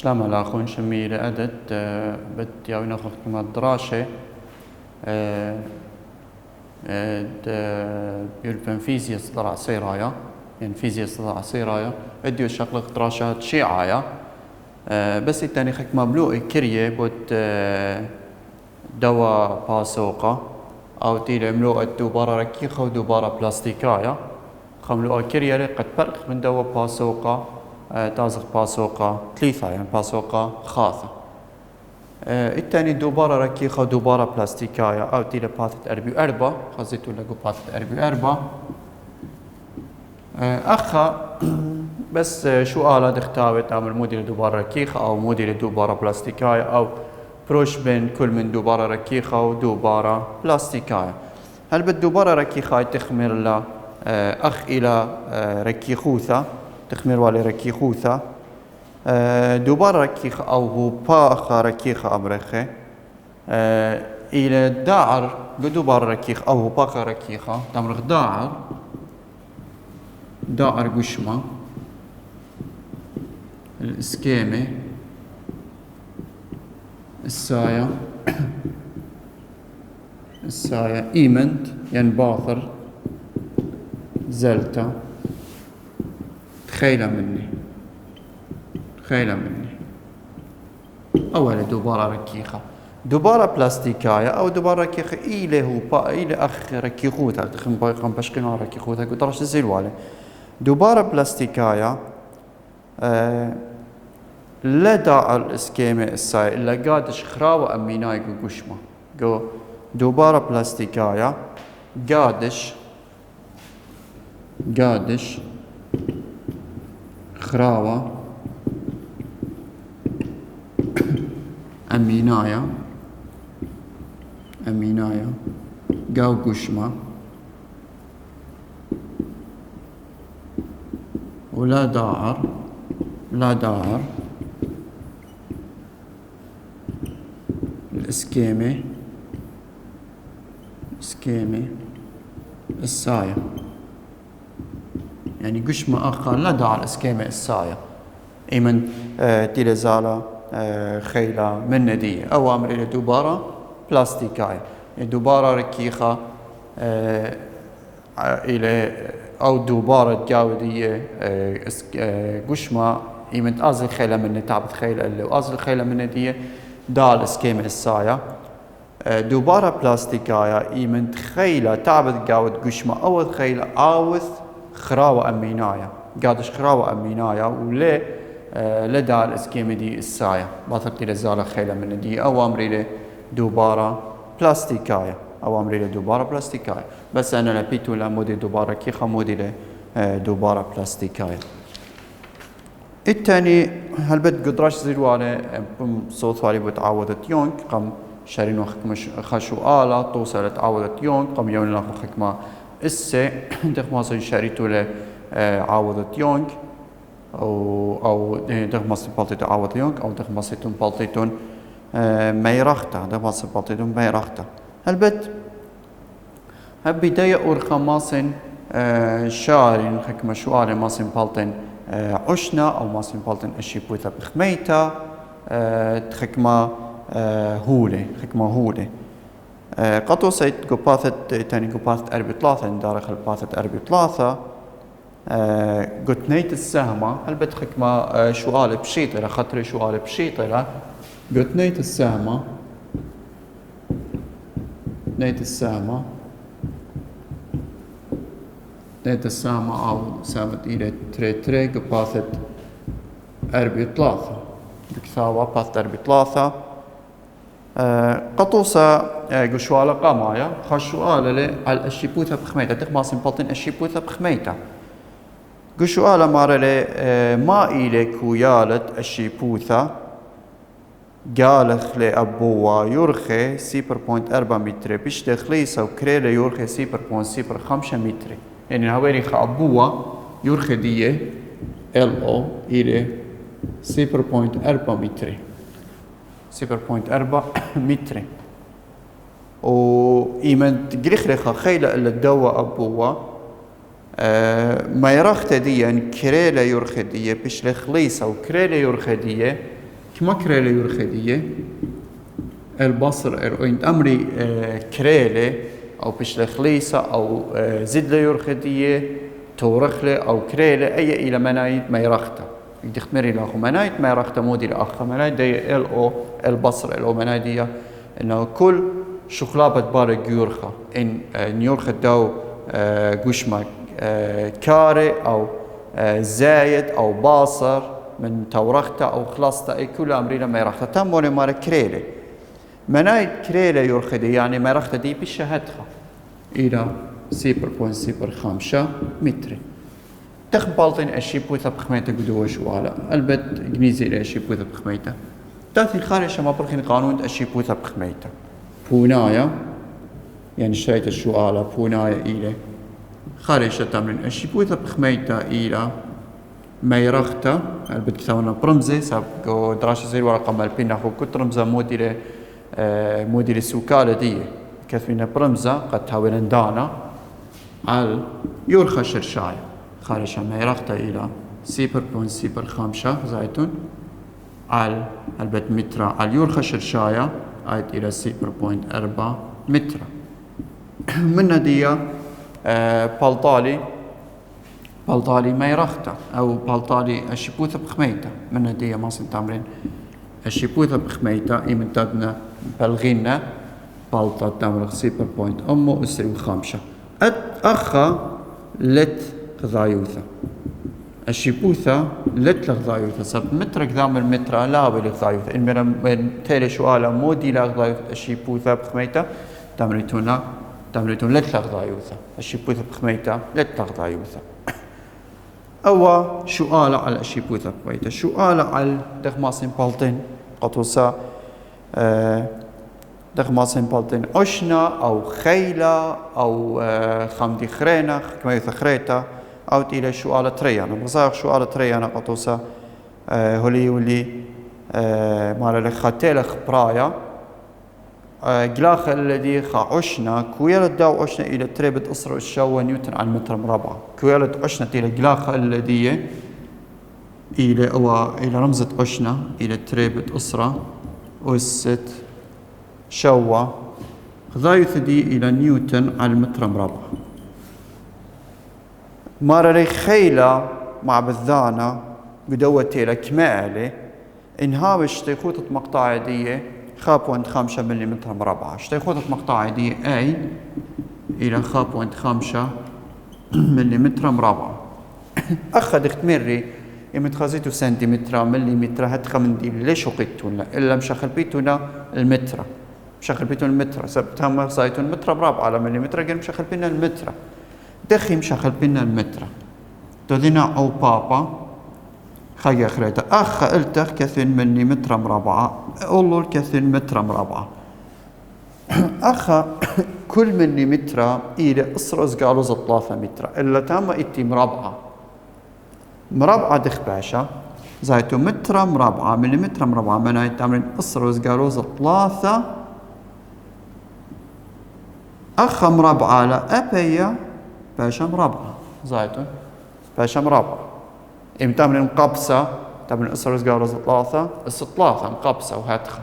شلام لاخون شمي لأدت بد ياوي ناخذ كما الدراسة بيلفن فيزياء صدر سيرايا يعني فيزياء صدر سيرايا اديو شغلة دراسات شيعايا بس التاني خك مبلوء كريه بود دواء باسوقة أو تيل ملوء دوبارة ركيخة ودوبارة بلاستيكايا خملوء كريه قد فرق من دواء باسوقة تازق باسوقة ثلاثة يعني باسوقة خاصة الثاني دوبارة ركيخة ودوبارة بلاستيكايا أو تيل باثت أربي أربعة خزيتو لقو باثت أربي أربعة أخا بس شو آلة دختاوي تعمل مودي لدوبارة ركيخة أو مودي لدوبارة بلاستيكايا أو بروش بين كل من دوبارة ركيخة ودوبارة بلاستيكايا هل بالدوبارة ركيخة تخمر لا أخ إلى ركيخوثة تخمر والي ركيخوثة دوبارة ركيخة أو هو باخة ركيخة أمريخة إلى داعر بدوبارة ركيخة أو هو باخة ركيخة تمرخ داعر قشمة الإسكيمة الساية إيمنت يعني باثر زلتا تخيلة مني أولا دوبارة ركيخة دوبارة بلاستيكاية أو دوبارة ركيخة إلى هو إلى أخ ركيخوتها تخم بايقام بشقنا ركيخوتها قد رش الزيلوالي دوبارة بلاستيكاية لا داعي الإسكيمة الساية إلا قادش خراوة أميناي قشمة قو دوبارة بلاستيكاية قادش خراوة أمينايا قاو قشمة ولا داعر الإسكيمة الساية يعني قشمة آخر لا داعر الإسكيمة الساية إيمن تيلزالة خيلة من ندية أو أمر إلى دوبارة بلاستيكاية دوبارة ركيخة إلى أو دوبارة جاودية قشمة إيمن أزل خيلة من تعبت خيلة اللي وأزل خيلة من ندية دال إسكيمة الساية دوبارة بلاستيكاية إيمن خيلة تعبت جاود قشمة أو خيلة عاوث خراوة أميناية قادش خراوة أميناية وليه لدى الإسكيمة دي الساية باثرتي لزالة خيلة من دي أو أمري له دوبارة بلاستيكاية بس أنا لبيتو لمودي دوبارة كيخة مودي له دوبارة بلاستيكاية الثاني هل بد قدراش زيروالي صوت والي بتعاودة يونغ قم شارين وخكمة خشو آلة توصل تعاودة يونغ قم يوم لنا خكمة السي دخماسي شاريتو له عاودة يونغ أو دخماسي بالتيتو عاودة يونغ أو دخماسي بالتيتون ميرختا هل بد بداية أورخماسين شارين خكمة شوالي ماسين بالتين عشنا أو ماسين بالتين أشيبوثا بخميتا خكمة هولي قطو سيت قباثت تاني قباثت أربي ثلاثة داخل باثت أربي ثلاثة قلت نيت السهمة هل بتخكمة شوالي بشيطرة خطري شوالي بشيطرة قلت نيت السهمة أو سامت إلى تري قباثت أربي ثلاثة بكثاوة باثت أربي ثلاثة قطوسة قشوالة قامايا خشوالة لي على الشيبوثة بخميتة تخماسين بالتين الشيبوثة بخميتة قشوالة مارا لي ما إلي كويالة الشيبوثة قالخ لي أبوه يرخي 0.4 متر بيش دخليسة وكريلة يرخي 0.05 متر يعني هاويري خا أبوه يرخي ديه LO إلي 0.4 متر 0.4 متر وإيمن تقريخ خيلة إلا الدواء أبوه ما يرخت دي يعني كريلة يرخدية بيش لخليصة وكريلة يرخدية كما كريلة يورخدية البصر إنت أمري كريلة أو بشلخليسة أو زدلة يورخدية تورخلة أو كريلة أي إلى منايت ما يرخته يدخمري لاخو منايت ما يرخته مودي لأخ منايت دي البصر الأو منايدية إنه كل شخلابة بارك يورخة إن يورخة داو قشمة كاري أو زايد أو باصر من تورخته أو خلاصته أي كل أمرينا ما يرخته تاموني مارا كريلة منايت كريلة يورخدي يعني ما يرخته دي بشهدها إلى 0.05 متر تخبالتين أشي بوثا بخميته قدوة شوالا البت جنيزي إلى أشي بوثا بخميته تاثي خارج ما برخين قانون أشي بوثا بخميته بونايا يعني شريت الشوالا بونايا إلى خارج تمرين أشي بوثا بخميته إلى ما يرخته البت ثونا برمزي سابقو دراسة زي ورقة مالبين ناخو كت رمزة موديل السوكالة دي كثمين برمزة قد تاولن دانا على يورخة شرشاية خارج ما يرخته إلى 0.05 زايتون على البت متر على يورخة شرشاية آيت إلى 0.4 متر من دي بلطالي ما يرخته أو بلطالي الشبوثة بخميته من دي ماصن تمرين الشبوثة بخميته إيمن تدنا بلغينا بلطة تمرغ 0.5 أخا لت غضايوثة الشبوثة لت لغضايوثة سب متر قدام المتر لا بلغضايوثة إن من تالي شوالا مودي لغضايوثة الشبوثة بخميته تمريتون لت لغضايوثة الشبوثة بخميته لت لغضايوثة أو شؤالة على الشبوثة بخميته شؤالة على دغماسين بالتين قطوسا دغماسين بالتين أشنا أو خيلة أو خمدي خرينة كما يثخريتا أو تيلا شؤالة تريانا مصايق شؤالة تريانا قطوسا هولي مالا لخاتيل خبرايا قلاخ الذي خعشنا كويلة داو عشنا إلى تريبت أسرة الشاوة نيوتن على المتر مربع كويلة عشنا إلى قلاخ الذي إلى رمزة عشنا إلى تريبت أسرة أسة شاوة غضايث دي إلى نيوتن على المتر مربع مارا لي خيلة مع بذانا قدوة إلى كمالي إنهاوش تيخوطة مقطع دي 5.5 ملم مربع شتيخوطة مقطع دي أي إلى 5.5 ملم مربع أخذ اختمري يمتخزيتو سنتيمتر مليمتر هتخ من دي ليش وقيتونا إلا مشخل بيتونا المتر مشخل بيتونا المتر سبتها ما صايتون متر مربع على مليمتر قال مشخل بينا المتر دخي مشخل بينا المتر تودينا أو بابا خايا خريطة أخ التخ كثير مليمتر مربع أولو كثير متر مربع أخ كل مليمتر إلى أسرز قالوا 3 متر إلا تام إتي مربعة دخباشة زايتو متر مربعة مليمتر مربعة مناي تمرين أسرز قالوا 3 أخ مربعة لا أبيا باشا مربعة زايتو باشا مربعة إم تمرين مقبسة تمرين أسرز قالوا 3 مقبسة وهاتخة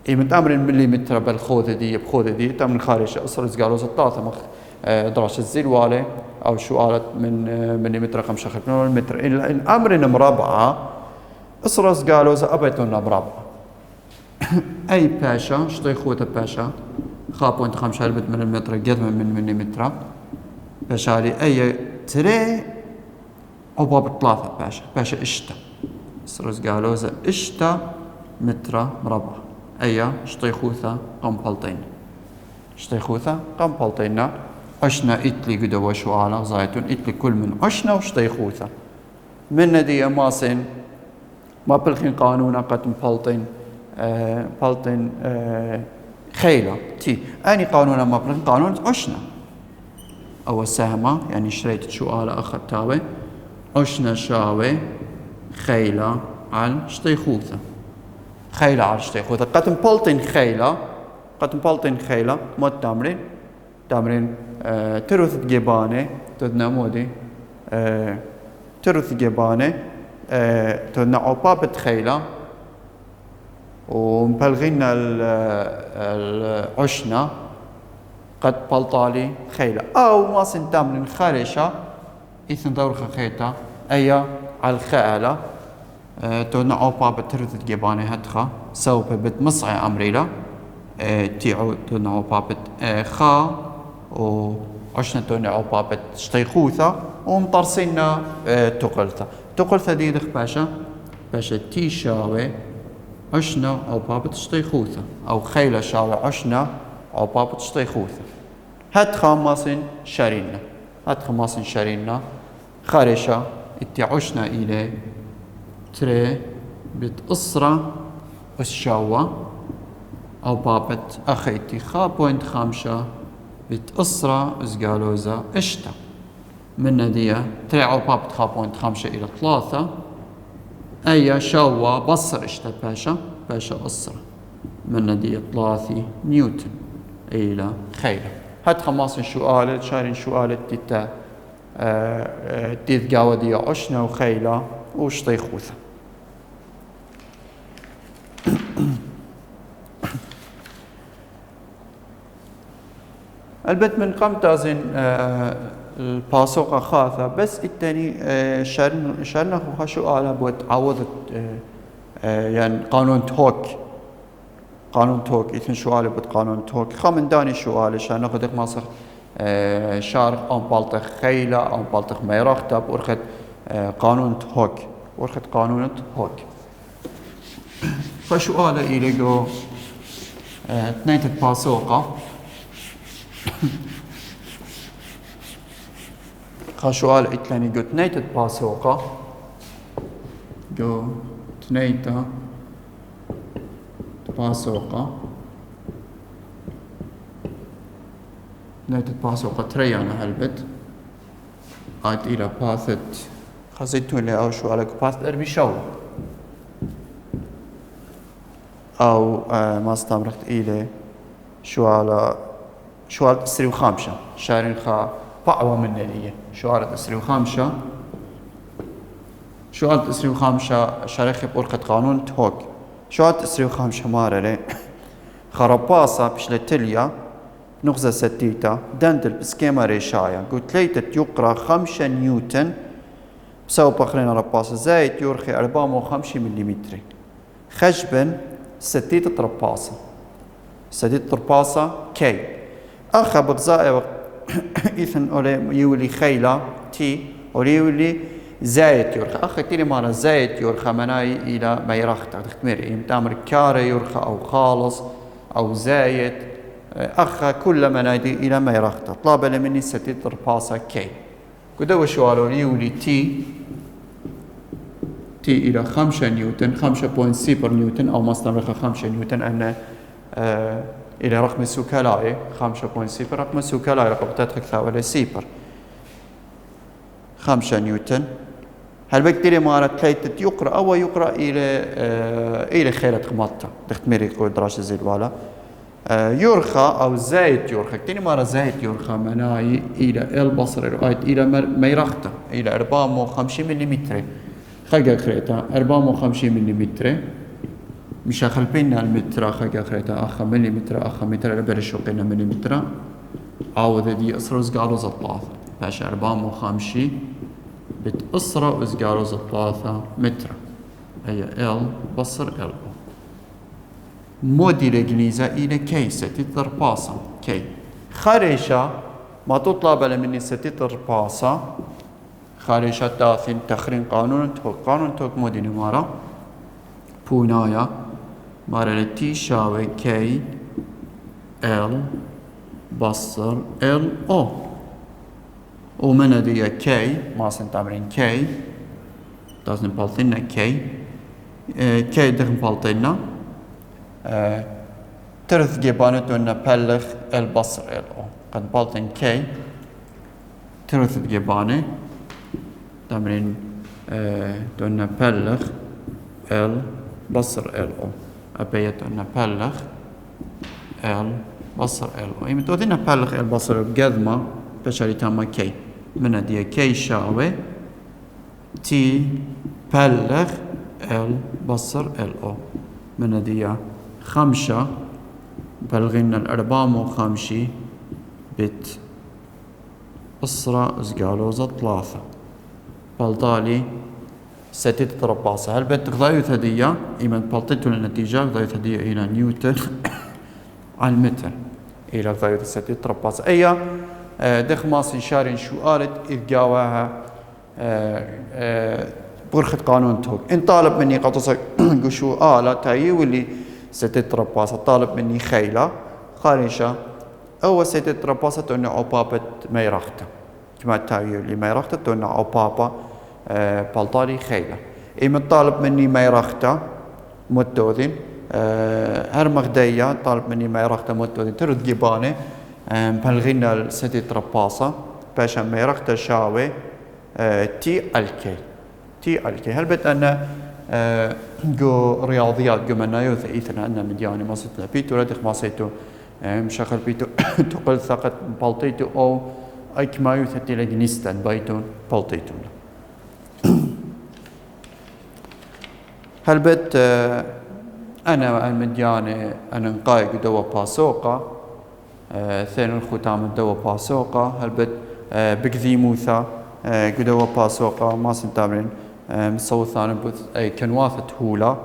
إم تمرين مليمتر بالخوذة دي تمرين خارج أسرز قالوا 3 درجة الزلوالة أو شو قالت من مليمتر 5 متر إن أمرنا مربعة أسرز قالوا إذا أبيتونا مربعة أي باشا شطيخوة باشا 5.5 مليمتر قد من مليمتر باشا أي تري أو باب 3 باشا إشتا أسرز قالوا إذا إشتا متر مربع أي شطيخوثة قنبلتين عشنا إتلي قدوا شوالا زايتون إتلي كل من عشنا وشطيخوثة من دي ماسين ما بالخين قانونا قد بلطين خيلة تي أني قانونا ما بالخين قانون عشنا أو سهمة يعني شريت شوالا أخذتاوي عشنا شاوي خيلة على شطيخوثة قد بلطين خيلة ما تمرين ترث جبانة تدنا مودي ترث جبانة تدنا عبابة خيلة ومبلغينا العشنا قد بلطالي خيلة أو ما سنتام من خارشة إثن دور خيتا أي على الخيالة تونا أوبا بترد جباني هتخا سو ببت مصعي أمريلا تيعو تونا أوبا بت خا وعشنا تونا أوبا بت شتيخوثة ومطرسينا تقلثة دي دخ باشا تي شاوي عشنا أو بابت شتيخوثة أو خيلة شاوي عشنا أو بابت شتيخوثة هاد خماسين شارينا خارشة اتي عشنا إلى تري بتأسرة الشاوة أو بابت أخيتي بوينت 5 بتأسرة إزقالوزة اشتا من دي تري أو بابت بوينت 5 إلى 3 أي شاوة بصر اشتا باشا أسرة من دي 3 نيوتن إلى خيلة هاد خماسين سؤال شارين سؤال تيتا تيت قاودية عشنا وخيلة وشطيخوثة البت من قم تازن الباسوقة خاثة بس التاني شارنا خوها سؤال بود عوضت يعني قانون توك إثن سؤال بود قانون توك خامن داني سؤال شان ناخذ مصر شارخ أو بالطخ خيلة أو بالطخ ميراختا بورخت قانون توك فسؤال إليجو تنيت باسوقة سؤال إتلاني جو تنيت باسوقة جو تنيت باسوقة تريانا هالبت عاد إلى باثت خزيتو اللي أو شو على باثت أربي شو أو ما استمرت إلى شو تسري وخامشة شارين خا بقوى من اللي شو تسري وخامشة شارخ بورقة قانون توك شو تسري وخامشة مارة لي خرباصة بشلتليا نغزة ستيتا دندل بسكيما ريشايا قلت ليتت يقرأ 5 نيوتن بسبب بخرين رباصة زايد يورخي 405 مليمتر خشبا ستيت طرباصة كي أخا بغزاء إثن أولي يولي خيلة تي أولي يولي زايد يورخا أخا تيري مانا زايد يورخا مناي إلى ما يرختا تختمير إمتامر كاري يورخا أو خالص أو زايد أخا كل منادي إلى ما يرختا طلب مني ستيت طرباصة كي كدو شوالو يولي تي إلى 5 نيوتن 5.0 نيوتن أو مصدر 5 نيوتن أن إلى رقم السوكلاي 5.0 رقم السوكلاي رقم تدخل ثاولة سيبر 5 نيوتن هل بكتيريا مارت كيتت يقرأ أو يقرأ إلى خيلة خمطة تختميري يقول دراش الزلوالة يرخى أو زايد يرخى كتير مرة زايد يرخى مناي إلى البصر رؤيت إلى ميرخته إلى 450 ملم خلقا خريطة 450 ملم مش خلبينا المتر خلقا خريطة أخا مليمتر أخا متر لبرشو قينا مليمتر عاوذ دي أسر وزقارو زطلاثة باش 450 بتأسر وزقارو زطلاثة متر هي بصر موديل إنجليزة إلى كي ستتر باصة كي خارجة ما تطلب مني ستتر باصة خارجة داثن تخرين قانون توك موديل مارا بونايا مارا لتي شاوي كي بصر أو ومن دي كي ما سنتعملين كي لازم بالطينا كي دخل بالطينا ترث جبانة دون بلغ البصر قد بالطن كي ترث جبانة تمرين دون بلغ البصر أبيت دون بلغ البصر إيمن تودينا بلغ البصر بقدمة بشري تاما كي من دي كي شاوي تي بلغ البصر من دي خمشة بلغنا الأربعة وخمشي بت أسرة إزقالوزة ثلاثة بلطالي ستة ترباصة. هل بت غضايوث هدية إيمان بلطيتو النتيجة غضايوث هدية إلى نيوتن على المتر إلى غضايوث ستة ترباصة. أي دخ ماسن شارين شو قالت إذ جاواها برخة قانون توك إن طالب مني قطصك شو آلة تايي واللي ستة ترباصة طالب مني خيلة خارجة أو ستة ترباصة تونع أو بابا ما يرخته كما تايي اللي ما يرخته تونع أو بابا بلطالي خيلة. إما طالب مني ما يرخته متوذن هر مغدية طالب مني ما يرخته متوذن ترد جيباني بلغينا الستة ترباصة باش ما يرخته شاوي تي الكي تي الكي. هل بت أنا جو رياضيات جو منايوث إيثنا أنا مدياني ما ستنا بيتو ردخ ما سيتو مشغل بيتو تقل ثقت بلطيتو أو أي كما يوثتي لجنستان بايتون بلطيتو. هل بت أنا المدياني أنا نقايق دوا باسوقة ثاني الختام دوا باسوقة. هل بت بكذي موثا قدوا باسوقة ما سنتامرين مصوت ثاني بث أي كنواثة هولا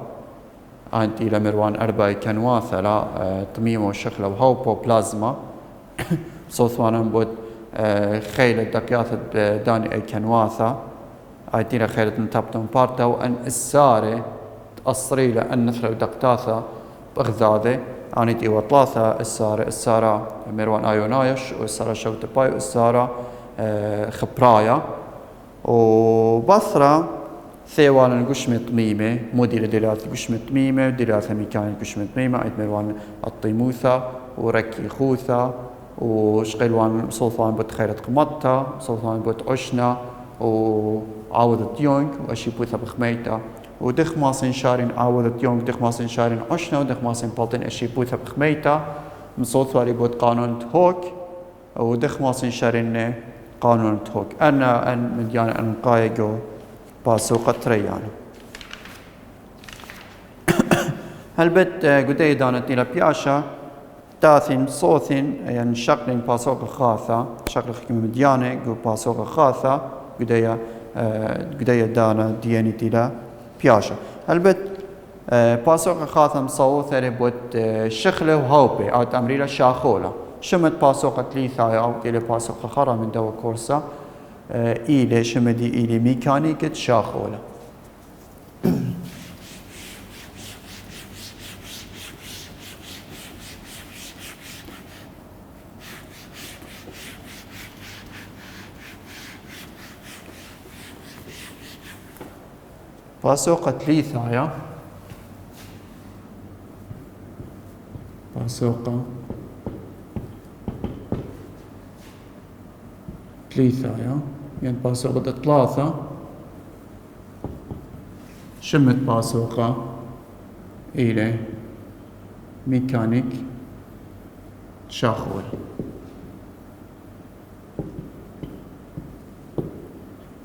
أنت إلى مروان أربعة كنواثة لا طميمة وشكله وهوبو بلازما مصوت ثاني بث خيلة دقياثة داني أي كنواثة أنت إلى خيلة نتابتون بارتا وأن السارة تأصري لأن نثلو دقتاثة بغذاذة أنت إيوة ثلاثة السارة مروان آيونايش والسارة شوت باي والسارة خبرايا وبصرة ثيوان قشمة طميمة مدير دلالة قشمة طميمة دلالة ميكانيك قشمة طميمة أيت مروان الطيموثة وركي خوثة وشقيلوان صوفان بوت خيرة قمطة صوفان بوت عشنا وعاوضة يونغ وأشي بوثة بخميتة ودخ ماسين شارين عاوضة يونغ دخ ماسين شارين عشنا ودخ ماسين بلطين أشي بوثة بخميتة مصوت والي بوت قانون هوك ودخ ماسين شارين قانون هوك. أنا أن مديانا أن قايقو باسوقة ريانا. هل بت قدي دانت إلى بياشا تاثين صوثين يعني شكل باسوقة خاثة شكل حكم مديانا قو باسوقة خاثة قدي دانا دياني إلى بياشا. هل بت باسوقة خاثة مصوثة لبوت شخلة وهوبي أو تمريرة شاخولة شمت باسوقة ليثايا أو إلى باسوقة خرا من دوا كورسا إلى شمدي إلى ميكانيكة شاخولة. باسوقة ليثايا باسوقة ثلاثة يعني باسوقة ثلاثة شمت باسوقة إلى ميكانيك شاخول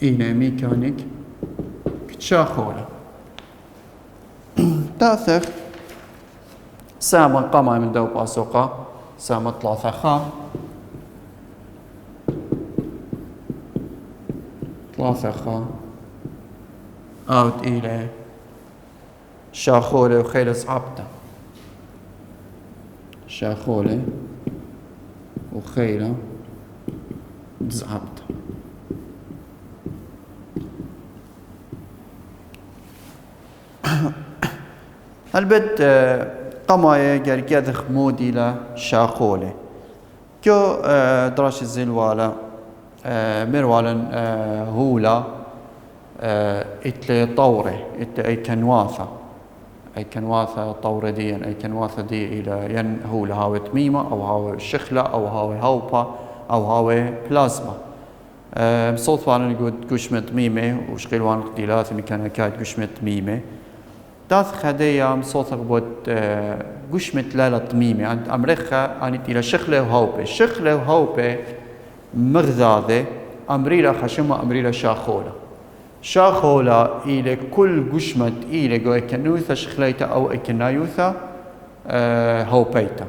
إلى ميكانيك شاخولة تاثر سامة قمع من دو باسوقة سامة ثلاثة خا ثلاثة خا أوت إلى شاخولة وخيلة صعبتة شاخولة وخيلة زعبتة. البت قماية جرجذخ موديلة شاخولة كو دراش الزلوالة مروالن هولا اتلي طورة اي كنواثة طورة دي اي كنواثة دي الى ين هولا هاوي تميمة او هاوي شخلة او هاوي هوبا او هاوي بلازما صوت وانا نقول قشمة تميمة وشغيل وانا قديلات ميكانيكات قشمة تميمة داث خديا مصوت بوت قشمة لالا تميمة عند أمريكا أنت إلى شخلة وهوبة مغذاذة أمريلا خشمة أمريلا شاخولة شاخولا إلى كل قشمة إلى جو إكنوثا شخليتا أو إكنايوثا هوبيتا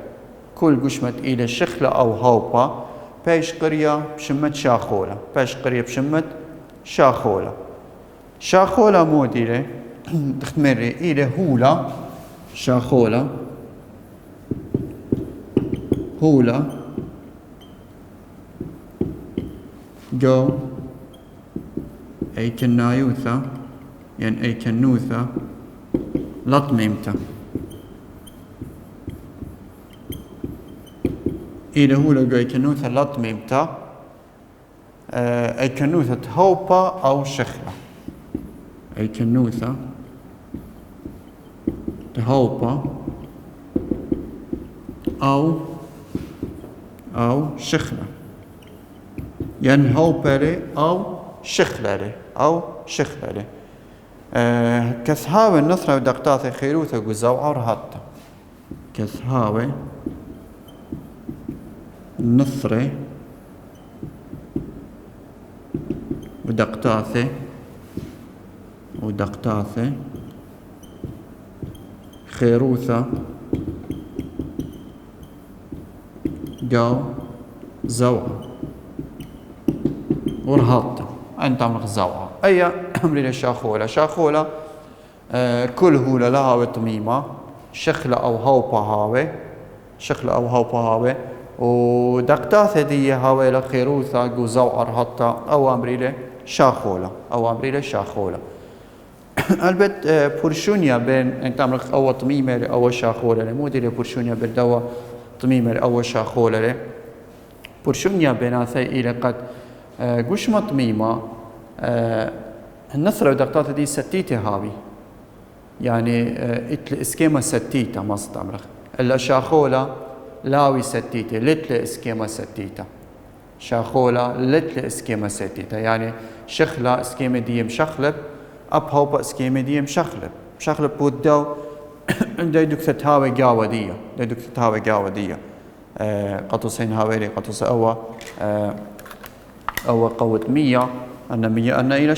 كل قشمة إلى شخلة أو هوبا باش قرية بشمت شاخولا باش قرية بشمت شاخولا شاخولا موديلة تختمري إلى هولا شاخولا هولا جو أي كنايوثا يعني أي كنوثا لطميمتا إلى هولا جو أي كنوثا لطميمتا أي كنوثة هوبا أو شخلة أي كنوثة هوبا أو شخلة يعني هوبري أو شخلة كثهاوي النثرة ودقتاثي خيروثة قزاوعة ورهاتا كثهاوي النثرة ودقتاثي خيروثة جو زوعة ورهاطة أنت عمرك زوعة أي أمري شاخولة كل هولة لها وطميمة شخلة أو هوبا ودقتاث دي هاوي لخيروثة جو زوعة رهاطة أو أمري شاخولة البت بورشونيا بين انت عمرك أو طميمة أو شاخولة مودي بورشونيا بالدوا طميمة أو شاخولة بورشونيا بيناثي إلى قد قش مطميمة النثرة ودقتات دي ستيتة هاوي يعني اتل اسكيما ستيتة مصد عمرك إلا شاخولة لاوي ستيتة لتل اسكيما ستيتة شاخولة لتل اسكيما ستيتة يعني شخلة اسكيما دي مشخلب أبهوبا اسكيما دي مشخلب بودو دي دكتة هاوي قاوة دية قطوسين هاويري قطوس أو قوة 100 أن إلى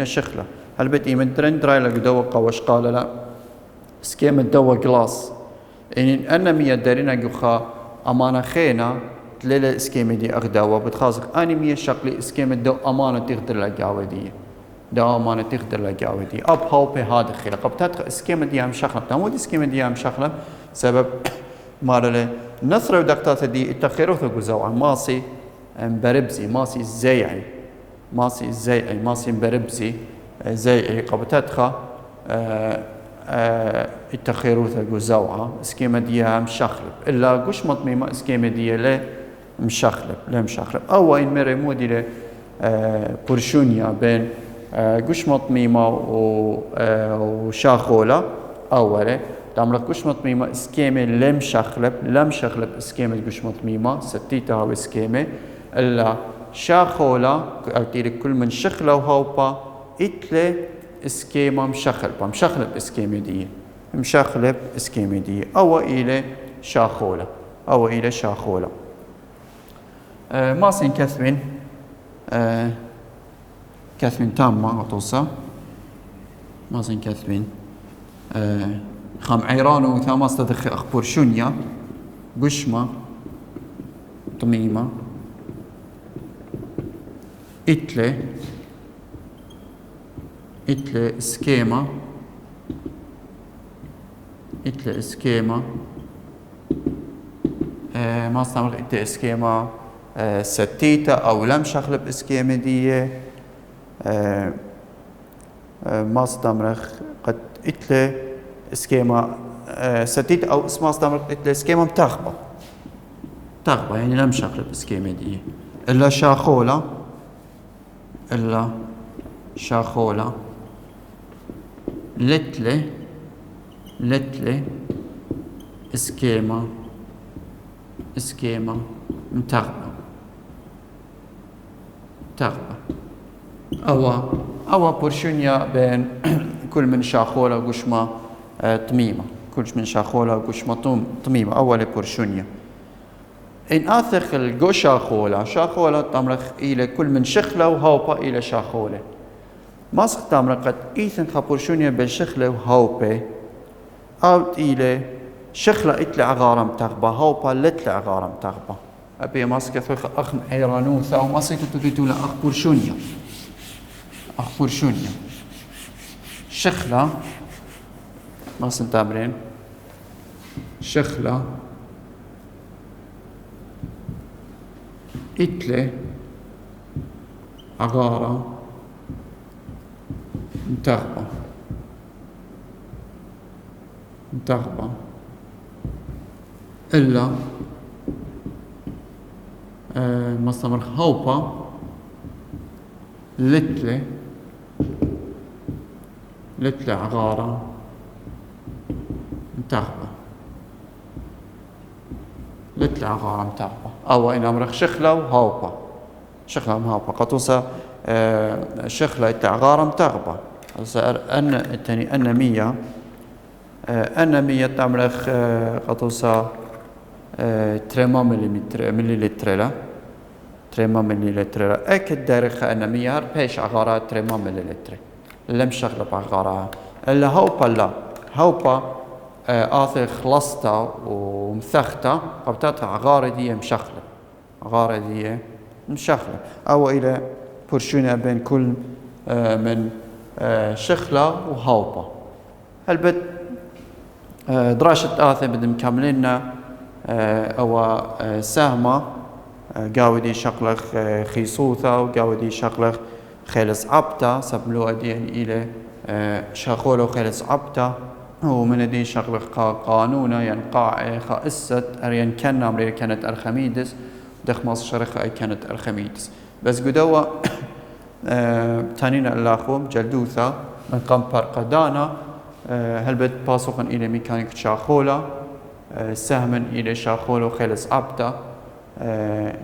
شخلة هل بدي من دراي لك دوا قوش قال لا سكيم الدوا جلاس إن أنا 100 دارينا جوخا أمانة خينا تللا سكيم دي أغدوا بتخازق أنا 100 شقلي سكيم الدوا أمانة تقدر لقاوة دي أب هاو بهذا الخير قبتات سكيم دي هم شخلة تمود سكيم دي هم شخلة سبب مارله نثرة ودقتات دي التخيروث جزوعة ماسي مبربزي ماسي زيعي ماسي مبربزي زيعي قبتاتخا التخيروث جزوعة سكيمة ديها مشخلب إلا قش مطميمة سكيمة ديها لا مشخلب أو إن مري مودي له بورشونيا بين قش مطميمة وشاخولة أوله تعمل قش مطميمة سكيمة لم شخلب سكيمة قش مطميمة ستيتها وسكيمة إلا شاخولة أعطي كل من شخلة وهوبا إتلي سكيمة مشخلب سكيمة دي أو إلى شاخولة ما سين كثمين تامة أطوسة ما سين كثمين خام عيرانو وثاما استدخ أخبور شونيا قشمة طميمة إتلي اسكيما ما استمر إتلي اسكيما ستيتا أو لم شخلب اسكيما دي ما استمرخ قد إتلي اسكيما ستيتا أو اسمها استمرخ إتلي اسكيما متاخبة يعني لم شخلب اسكيما دي إلا شاخولة لتلي اسكيما متاخبة أو بورشونيا بين كل من شاخولة وقشمة طميمة طميمة أول بورشونيا إن آثخ الجو شاخولة تمرخ إلى كل من شخلة وهوبا إلى شاخولة ماسك تامرقت إيثن خبرشونيا بالشخلة وهاوبي أو إلى شخلة إتلع غارم تغبى هاوبا لتلع غارم تغبى أبي ماسك ثوخ أخن حيرانوثا وماسك تتدولا أخبرشونيا أخبرشونيا شخلة ماسك تامرين شخلة إتلة عغارة متغبة إلا مصدر هوبا لتلة عغارة متغبة لتلع غارم تغبى أو إن أمرخ شخلة وهاوبا شخلة وهاوبا قطوسة شخلة إتلع غارم تغبى أن التاني أن مية تمرخ قطوسة 3 مليلتر لا 3 مليلتر أكد دارخ أن مية بيش عغارة 3 مليلتر لم شغلة بعغارة إلا هاوبا لا هاوبا آثر خلصتا ومثختا قبتاتها عغارة دي مشخلة أو إلى برشونة بين كل من شخلة وهاوبا هلبت دراشة آثر بدهم كاملين أو سهمة قاودي شغلة خيصوثة وقاودي شغلة خيلس عبتا سبلو أدين إلى شغولة خيلس عبتا ومن دي شغل قانونا ينقع خائسة أريان كان أمريكا كانت أرخميدس دخماس شرخة أي كانت أرخميدس بس قدوا تانين اللاخوم جلدوثا من قمبر قدانا هلبت باسوخن إلى ميكانيك شاخولة سهما إلى شاخولة خلص عبتا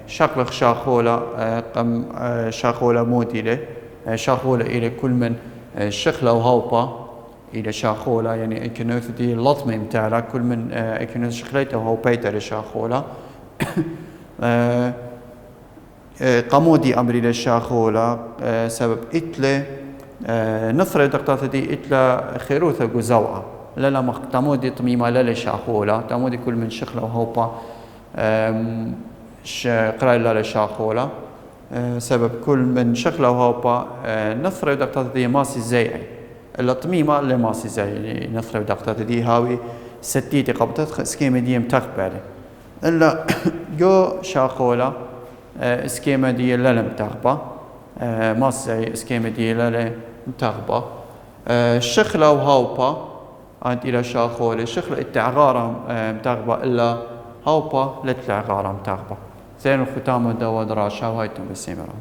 شغل شاخولة قم شاخولة موديلة شاخولة إلى كل من شخلة وهوبا إلى شاخولة يعني إكنوث دي اللطمة متاعها كل من إكنوث شخليته وهو بيت إلى شاخولة قمودي أمري للشاخولة سبب إتلة نثرة دقطات دي إتلة خيروثة جزوعة لا مقتمودي طميمة لا للشاخولة تمودي كل من شخلة وهوبا قراي لا للشاخولة سبب كل من شخلة وهوبا نثرة دقطات دي ماسي زيعي الطميمة اللي ماسي زي نثرة ودقطات دي هاوي ستيتي قبطت سكيمة دي متقبلة إلا جو شاخولة سكيمة دي للم تغبى ماسي زي سكيمة دي للم تغبى شخلة وهاوبا عند إلى شاخولة شخلة التعغارة متغبى إلا هاوبا لتلعغارة متغبى زين الختامة دوا دراشة وهايتم بالسيمران